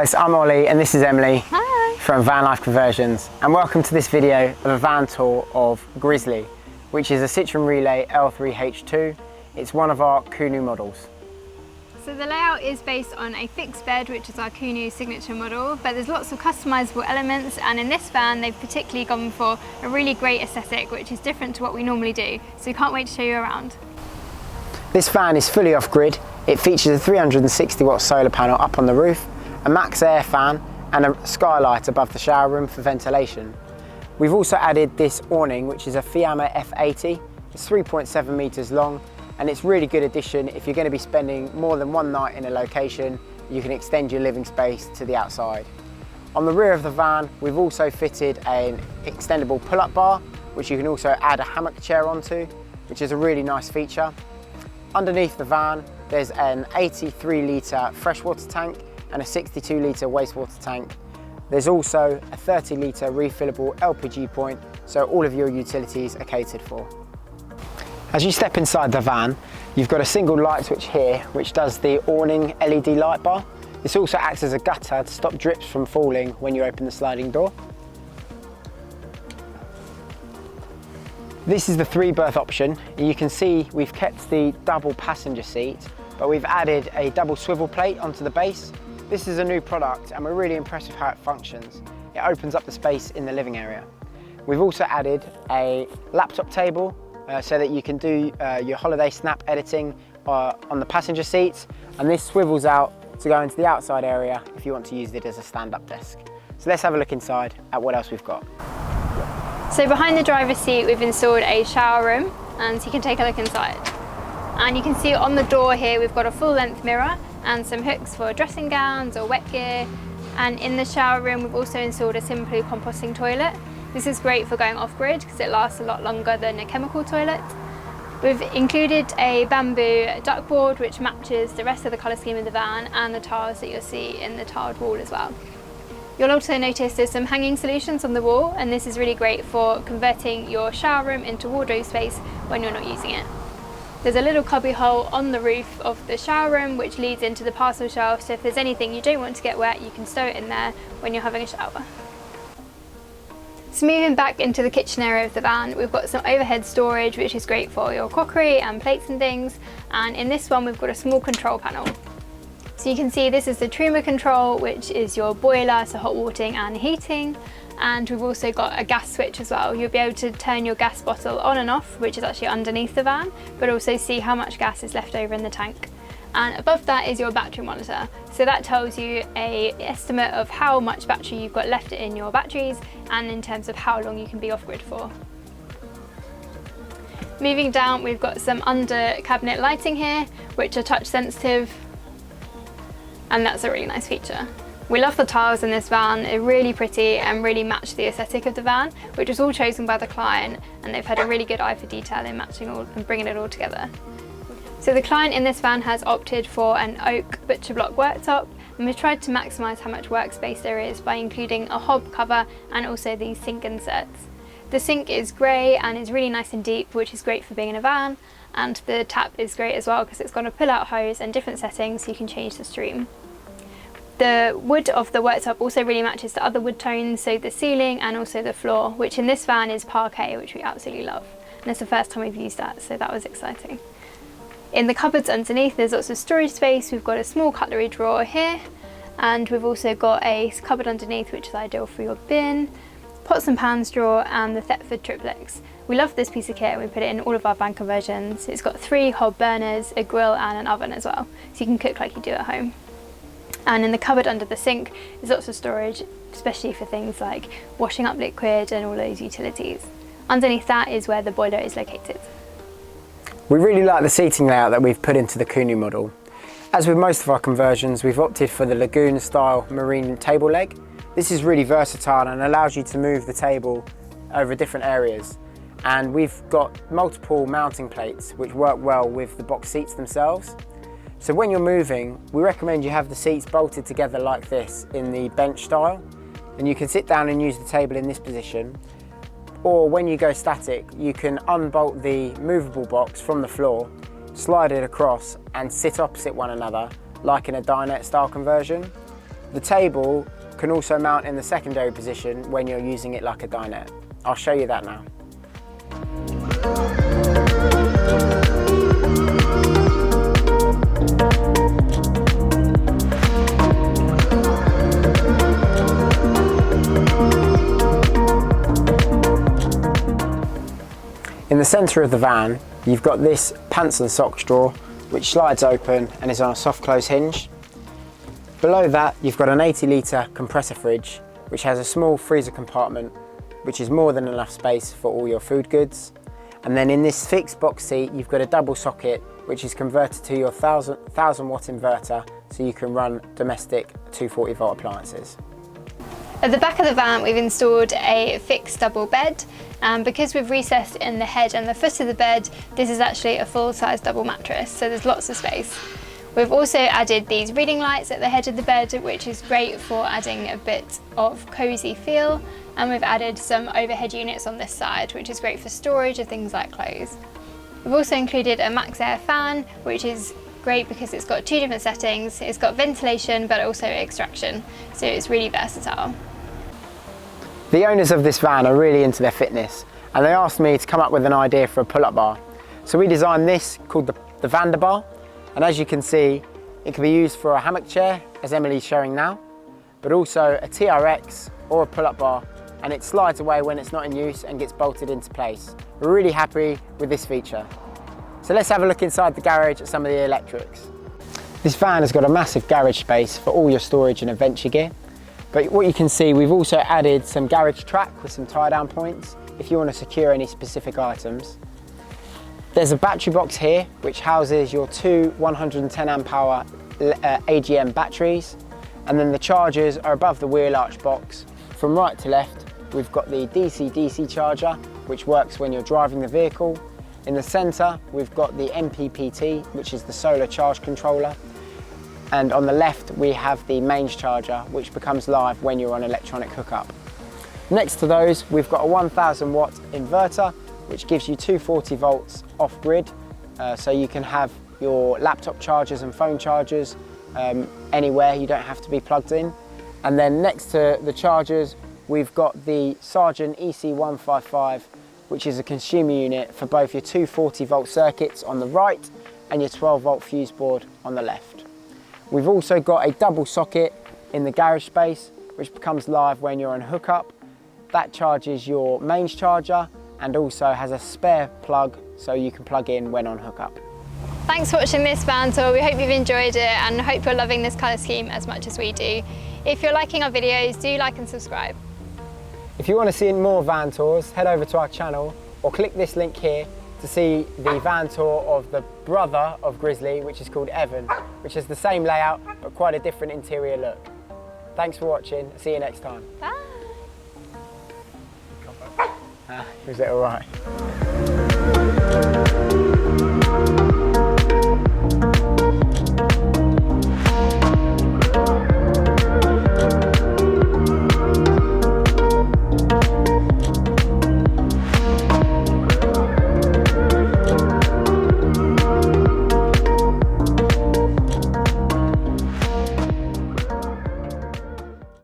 guys, I'm Ollie and this is Emily. Hi. From Vanlife Conversions, and welcome to this video of a van tour of Grizzly, which is a Citroen Relay L3H2. It's one of our Kunu models. So the layout is based on a fixed bed, which is our Kunu signature model, but there's lots of customizable elements, and in this van they've particularly gone for a really great aesthetic which is different to what we normally do, so we can't wait to show you around. This van is fully off-grid. It features a 360 watt solar panel up on the roof, a max air fan and a skylight above the shower room for ventilation. We've also added this awning, which is a Fiamma F80. It's 3.7 meters long, and it's really good addition if you're going to be spending more than one night in a location. You can extend your living space to the outside. On the rear of the van, we've also fitted an extendable pull-up bar, which you can also add a hammock chair onto, which is a really nice feature. Underneath the van, there's an 83 litre freshwater tank and a 62 litre wastewater tank. There's also a 30 litre refillable LPG point, so all of your utilities are catered for. As you step inside the van, you've got a single light switch here, which does the awning LED light bar. This also acts as a gutter to stop drips from falling when you open the sliding door. This is the 3-berth option. You can see we've kept the double passenger seat, but we've added a double swivel plate onto the base. This is a new product and we're really impressed with how it functions. It opens up the space in the living area. We've also added a laptop table so that you can do your holiday snap editing on the passenger seats, and this swivels out to go into the outside area if you want to use it as a stand-up desk. So let's have a look inside at what else we've got. So behind the driver's seat we've installed a shower room, and so you can take a look inside. And you can see on the door here we've got a full-length mirror and some hooks for dressing gowns or wet gear. And in the shower room we've also installed a Simply composting toilet. This is great for going off-grid because it lasts a lot longer than a chemical toilet. We've included a bamboo duckboard which matches the rest of the colour scheme of the van and the tiles that you'll see in the tiled wall as well. You'll also notice there's some hanging solutions on the wall, and this is really great for converting your shower room into wardrobe space when you're not using it. There's a little cubby hole on the roof of the shower room which leads into the parcel shelf, so if there's anything you don't want to get wet you can stow it in there when you're having a shower. So moving back into the kitchen area of the van, we've got some overhead storage which is great for your crockery and plates and things, and in this one we've got a small control panel. So you can see this is the Truma control, which is your boiler, so hot watering and heating, and we've also got a gas switch as well. You'll be able to turn your gas bottle on and off, which is actually underneath the van, but also see how much gas is left over in the tank. And above that is your battery monitor. So that tells you an estimate of how much battery you've got left in your batteries and in terms of how long you can be off-grid for. Moving down, we've got some under cabinet lighting here, which are touch sensitive, and that's a really nice feature. We love the tiles in this van. They're really pretty and really match the aesthetic of the van, which was all chosen by the client, and they've had a really good eye for detail in matching all and bringing it all together. So the client in this van has opted for an oak butcher block worktop, and we've tried to maximise how much workspace there is by including a hob cover and also these sink inserts. The sink is grey and is really nice and deep, which is great for being in a van, and the tap is great as well because it's got a pull-out hose and different settings so you can change the stream. The wood of the worktop also really matches the other wood tones, so the ceiling and also the floor, which in this van is parquet, which we absolutely love. And it's the first time we've used that, so that was exciting. In the cupboards underneath there's lots of storage space. We've got a small cutlery drawer here, and we've also got a cupboard underneath which is ideal for your bin, pots and pans drawer, and the Thetford triplex. We love this piece of kit and we put it in all of our van conversions. It's got 3 hob burners, a grill and an oven as well, so you can cook like you do at home. And in the cupboard under the sink there's lots of storage, especially for things like washing up liquid and all those utilities. Underneath that is where the boiler is located. We really like the seating layout that we've put into the Kunu model. As with most of our conversions, we've opted for the Lagoon style marine table leg. This is really versatile and allows you to move the table over different areas. And we've got multiple mounting plates which work well with the box seats themselves. So when you're moving, we recommend you have the seats bolted together like this in the bench style, and you can sit down and use the table in this position, or when you go static you can unbolt the movable box from the floor, slide it across and sit opposite one another like in a dinette style conversion. The table can also mount in the secondary position when you're using it like a dinette. I'll show you that now. In the centre of the van, you've got this pants and socks drawer, which slides open and is on a soft close hinge. Below that, you've got an 80-litre compressor fridge, which has a small freezer compartment, which is more than enough space for all your food goods. And then in this fixed box seat, you've got a double socket, which is converted to your 1000 watt inverter, so you can run domestic 240 volt appliances. At the back of the van, we've installed a fixed double bed, and because we've recessed in the head and the foot of the bed, this is actually a full-size double mattress, so there's lots of space. We've also added these reading lights at the head of the bed, which is great for adding a bit of cosy feel, and we've added some overhead units on this side, which is great for storage of things like clothes. We've also included a max air fan, which is great because it's got two different settings. It's got ventilation but also extraction, so it's really versatile. The owners of this van are really into their fitness, and they asked me to come up with an idea for a pull-up bar. So we designed this called the Vanderbar, and as you can see, it can be used for a hammock chair, as Emily's showing now, but also a TRX or a pull-up bar, and it slides away when it's not in use and gets bolted into place. We're really happy with this feature. So let's have a look inside the garage at some of the electrics. This van has got a massive garage space for all your storage and adventure gear. But what you can see, we've also added some garage track with some tie down points if you want to secure any specific items. There's a battery box here which houses your two 110 amp hour AGM batteries, and then the chargers are above the wheel arch box. From right to left, we've got the DC-DC charger, which works when you're driving the vehicle. In the centre, we've got the MPPT, which is the solar charge controller. And on the left, we have the mains charger, which becomes live when you're on electronic hookup. Next to those, we've got a 1000 watt inverter, which gives you 240 volts off grid. So you can have your laptop chargers and phone chargers anywhere, you don't have to be plugged in. And then next to the chargers, we've got the Sargent EC155, which is a consumer unit for both your 240 volt circuits on the right and your 12 volt fuse board on the left. We've also got a double socket in the garage space, which becomes live when you're on hookup. That charges your mains charger and also has a spare plug so you can plug in when on hookup. Thanks for watching this van tour. We hope you've enjoyed it and hope you're loving this colour scheme as much as we do. If you're liking our videos, do like and subscribe. If you want to see more van tours, head over to our channel or click this link here to see the van tour of the brother of Grizzly, which is called Evan, which has the same layout but quite a different interior look. Thanks for watching. See you next time. Bye. Was it all right?